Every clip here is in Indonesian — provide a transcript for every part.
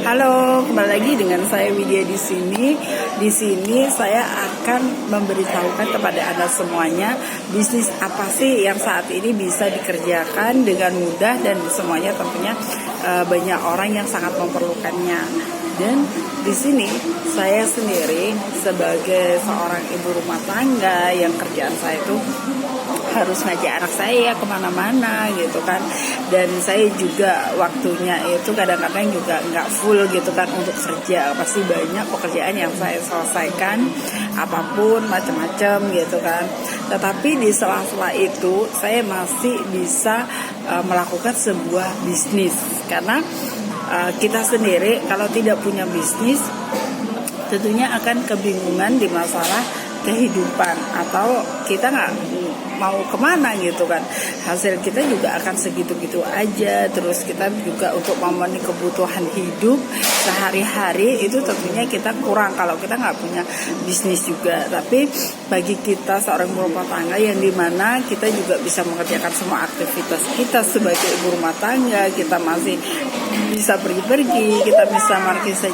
Halo, kembali lagi dengan saya Widya di sini. Di sini saya akan memberitahukan kepada Anda semuanya bisnis apa sih yang saat ini bisa dikerjakan dengan mudah dan semuanya tentunya banyak orang yang sangat memerlukannya. Dan di sini saya sendiri sebagai seorang ibu rumah tangga yang kerjaan saya itu harus ngajak anak saya kemana-mana gitu kan, dan saya juga waktunya itu kadang-kadang juga nggak full gitu kan untuk kerja, pasti banyak pekerjaan yang saya selesaikan apapun macam-macam gitu kan. Tetapi di sela-sela itu saya masih bisa melakukan sebuah bisnis, karena kita sendiri kalau tidak punya bisnis tentunya akan kebingungan di masalah kehidupan, atau kita nggak mau kemana gitu kan, hasil kita juga akan segitu-gitu aja. Terus kita juga untuk memenuhi kebutuhan hidup sehari-hari itu tentunya kita kurang kalau kita nggak punya bisnis juga. Tapi bagi kita seorang rumah tangga yang dimana kita juga bisa mengerjakan semua aktivitas kita sebagai ibu rumah tangga, kita masih bisa pergi-pergi, kita bisa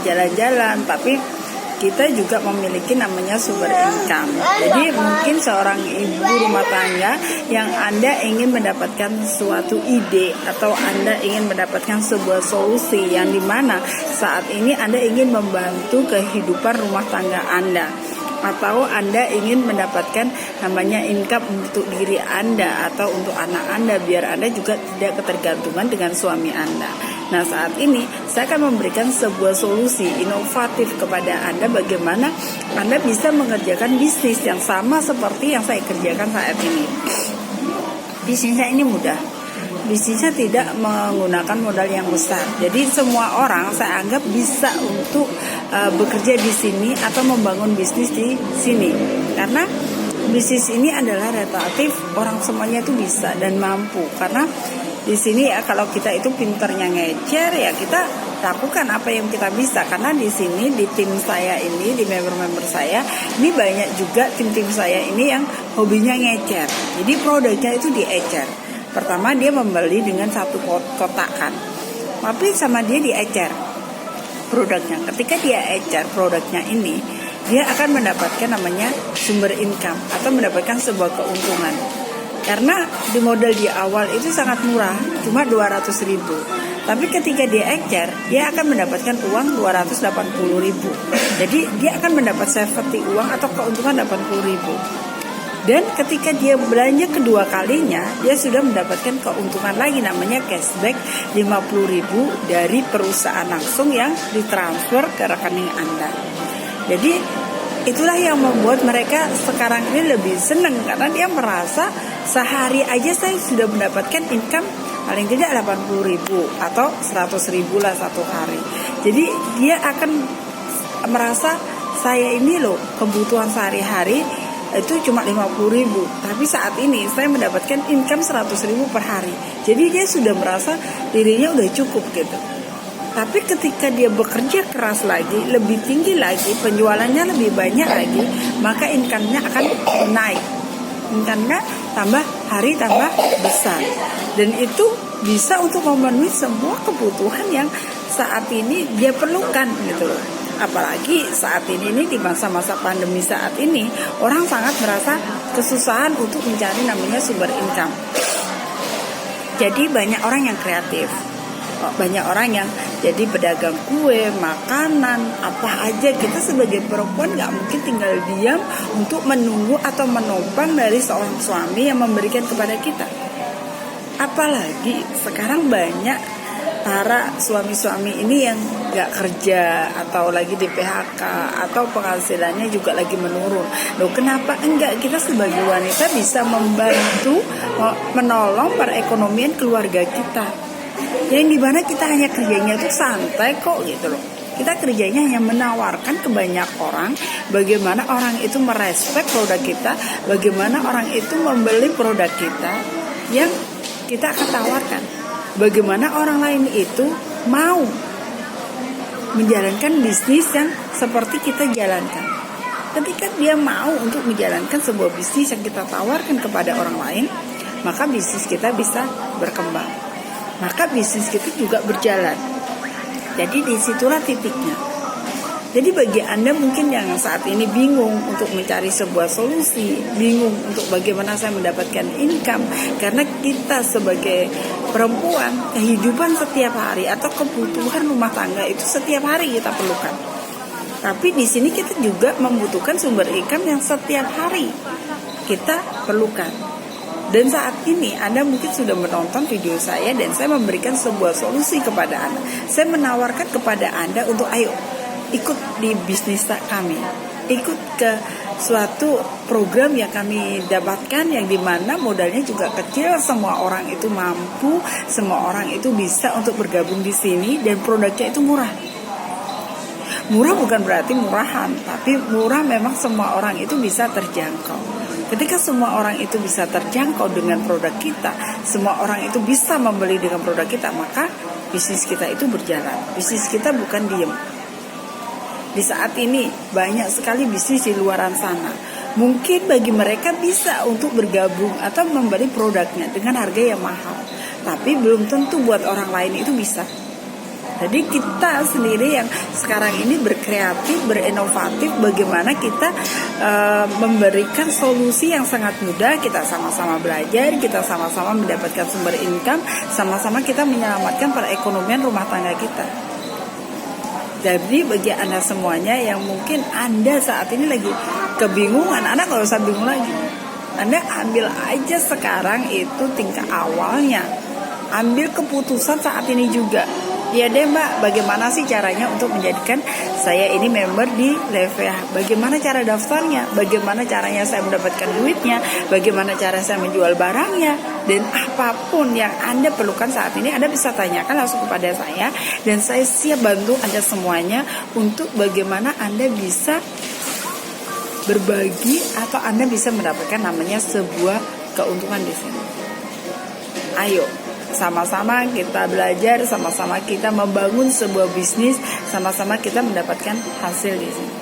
jalan-jalan, tapi kita juga memiliki namanya sumber income. Jadi mungkin seorang ibu rumah tangga yang Anda ingin mendapatkan suatu ide atau Anda ingin mendapatkan sebuah solusi yang dimana saat ini Anda ingin membantu kehidupan rumah tangga Anda, atau Anda ingin mendapatkan namanya income untuk diri Anda atau untuk anak Anda biar Anda juga tidak ketergantungan dengan suami Anda. Nah, saat ini saya akan memberikan sebuah solusi inovatif kepada Anda bagaimana Anda bisa mengerjakan bisnis yang sama seperti yang saya kerjakan saat ini. Bisnisnya ini mudah. Bisnisnya tidak menggunakan modal yang besar. Jadi semua orang saya anggap bisa untuk bekerja di sini atau membangun bisnis di sini. Karena bisnis ini adalah relatif orang semuanya itu bisa dan mampu. Karena di sini ya kalau kita itu pinternya ngecer ya kita lakukan apa yang kita bisa. Karena di sini di tim saya ini, di member-member saya ini banyak juga tim-tim saya ini yang hobinya ngecer. Jadi produknya itu diecer. Pertama dia membeli dengan satu kotakan, tapi sama dia diecer produknya. Ketika dia ecer produknya ini, dia akan mendapatkan namanya sumber income atau mendapatkan sebuah keuntungan. Karena di modal di awal itu sangat murah, cuma 200.000. Tapi ketika dia ecer, dia akan mendapatkan uang 280.000. Jadi dia akan mendapat safety uang atau keuntungan 80.000. Dan ketika dia belanja kedua kalinya, dia sudah mendapatkan keuntungan lagi namanya cashback 50.000 dari perusahaan langsung yang ditransfer ke rekening Anda. Jadi itulah yang membuat mereka sekarang ini lebih senang, karena dia merasa sehari aja saya sudah mendapatkan income paling tidak 80.000 atau 100.000 lah satu hari. Jadi dia akan merasa saya ini loh kebutuhan sehari-hari itu cuma 50.000, tapi saat ini saya mendapatkan income 100.000 per hari. Jadi dia sudah merasa dirinya udah cukup gitu. Tapi ketika dia bekerja keras lagi, lebih tinggi lagi, penjualannya lebih banyak lagi, maka income-nya akan naik. Income-nya tambah hari tambah besar. Dan itu bisa untuk memenuhi semua kebutuhan yang saat ini dia perlukan gitu loh. Apalagi saat ini di masa-masa pandemi saat ini, orang sangat merasa kesusahan untuk mencari namanya sumber income. Jadi banyak orang yang kreatif. Banyak orang yang jadi pedagang kue, makanan, apa aja. Kita sebagai perempuan gak mungkin tinggal diam untuk menunggu atau menopang dari seorang suami yang memberikan kepada kita. Apalagi sekarang banyak para suami-suami ini yang gak kerja atau lagi di PHK atau penghasilannya juga lagi menurun. Loh, kenapa enggak kita sebagai wanita bisa membantu menolong perekonomian keluarga kita, yang dimana kita hanya kerjanya itu santai kok gitu loh. Kita kerjanya hanya menawarkan ke banyak orang, bagaimana orang itu merespek produk kita, bagaimana orang itu membeli produk kita yang kita akan tawarkan, bagaimana orang lain itu mau menjalankan bisnis yang seperti kita jalankan. Ketika dia mau untuk menjalankan sebuah bisnis yang kita tawarkan kepada orang lain, maka bisnis kita bisa berkembang, maka bisnis kita juga berjalan. Jadi disitulah titiknya. Jadi bagi Anda mungkin yang saat ini bingung untuk mencari sebuah solusi, bingung untuk bagaimana saya mendapatkan income, karena kita sebagai perempuan, kehidupan setiap hari atau kebutuhan rumah tangga itu setiap hari kita perlukan. Tapi di sini kita juga membutuhkan sumber income yang setiap hari kita perlukan. Dan saat ini Anda mungkin sudah menonton video saya dan saya memberikan sebuah solusi kepada Anda. Saya menawarkan kepada Anda untuk ayo ikut di bisnis kami, ikut ke suatu program yang kami dapatkan yang dimana modalnya juga kecil, semua orang itu mampu, semua orang itu bisa untuk bergabung di sini dan produknya itu murah. Murah bukan berarti murahan, tapi murah memang semua orang itu bisa terjangkau. Ketika semua orang itu bisa terjangkau dengan produk kita, semua orang itu bisa membeli dengan produk kita, maka bisnis kita itu berjalan. Bisnis kita bukan diem. Di saat ini banyak sekali bisnis di luaran sana. Mungkin bagi mereka bisa untuk bergabung atau membeli produknya dengan harga yang mahal. Tapi belum tentu buat orang lain itu bisa. Jadi kita sendiri yang sekarang ini berkreatif, berinovatif, bagaimana kita memberikan solusi yang sangat mudah. Kita sama-sama belajar, kita sama-sama mendapatkan sumber income, sama-sama kita menyelamatkan perekonomian rumah tangga kita. Jadi bagi Anda semuanya yang mungkin Anda saat ini lagi kebingungan, Anda nggak usah bingung lagi. Anda ambil aja sekarang itu tingkah awalnya. Ambil keputusan saat ini juga. Ya deh Mbak, bagaimana sih caranya untuk menjadikan saya ini member di LeVH? Bagaimana cara daftarnya? Bagaimana caranya saya mendapatkan duitnya? Bagaimana cara saya menjual barangnya? Dan apapun yang Anda perlukan saat ini, Anda bisa tanyakan langsung kepada saya. Dan saya siap bantu Anda semuanya untuk bagaimana Anda bisa berbagi atau Anda bisa mendapatkan namanya sebuah keuntungan di sini. Ayo, sama-sama kita belajar, sama-sama kita membangun sebuah bisnis, sama-sama kita mendapatkan hasil di sini.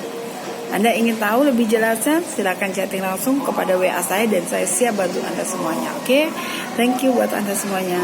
Anda ingin tahu lebih jelasnya? Silakan chatting langsung kepada WA saya dan saya siap bantu Anda semuanya. Oke? Thank you buat Anda semuanya.